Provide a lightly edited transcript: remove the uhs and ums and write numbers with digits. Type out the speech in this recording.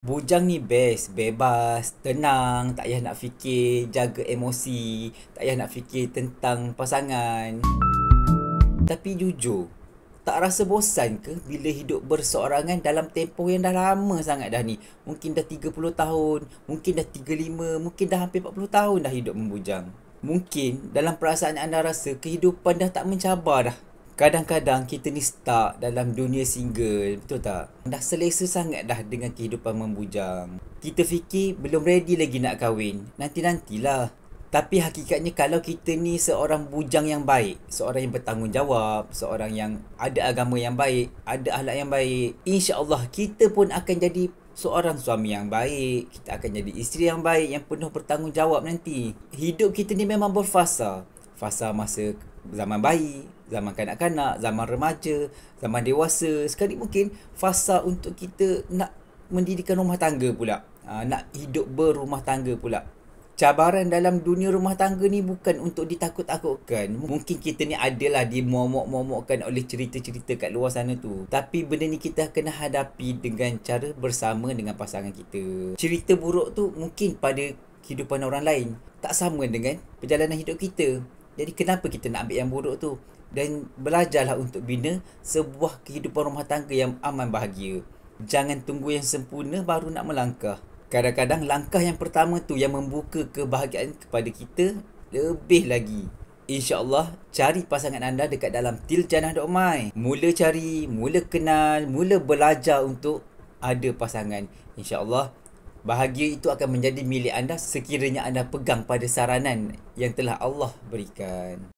Bujang ni best, bebas, tenang, tak payah nak fikir, jaga emosi, tak payah nak fikir tentang pasangan. Tapi jujur, tak rasa bosan ke bila hidup berseorangan dalam tempoh yang dah lama sangat dah ni? Mungkin dah 30 tahun, mungkin dah 35, mungkin dah hampir 40 tahun dah hidup membujang. Mungkin dalam perasaan anda rasa kehidupan dah tak mencabar dah. Kadang-kadang kita ni stuck dalam dunia single, betul tak? Dah selesa sangat dah dengan kehidupan membujang. Kita fikir belum ready lagi nak kahwin. Nanti-nantilah. Tapi hakikatnya kalau kita ni seorang bujang yang baik, seorang yang bertanggungjawab, seorang yang ada agama yang baik, ada akhlak yang baik, insya-Allah kita pun akan jadi seorang suami yang baik, kita akan jadi isteri yang baik yang penuh bertanggungjawab nanti. Hidup kita ni memang berfasa. Fasa masa zaman bayi, zaman kanak-kanak, zaman remaja, zaman dewasa. Sekali mungkin fasa untuk kita nak mendirikan rumah tangga pula. Nak hidup berumah tangga pula. Cabaran dalam dunia rumah tangga ni bukan untuk ditakut-takutkan. Mungkin kita ni adalah dimomok-momokkan oleh cerita-cerita kat luar sana tu. Tapi benda ni kita kena hadapi dengan cara bersama dengan pasangan kita. Cerita buruk tu mungkin pada kehidupan orang lain tak sama dengan perjalanan hidup kita. Jadi kenapa kita nak ambil yang buruk tu? Dan belajarlah untuk bina sebuah kehidupan rumah tangga yang aman bahagia. Jangan tunggu yang sempurna baru nak melangkah. Kadang-kadang langkah yang pertama tu yang membuka kebahagiaan kepada kita lebih lagi. InsyaAllah cari pasangan anda dekat dalam Tiljannah.my. Mula cari, mula kenal, mula belajar untuk ada pasangan. InsyaAllah bahagia itu akan menjadi milik anda sekiranya anda pegang pada saranan yang telah Allah berikan.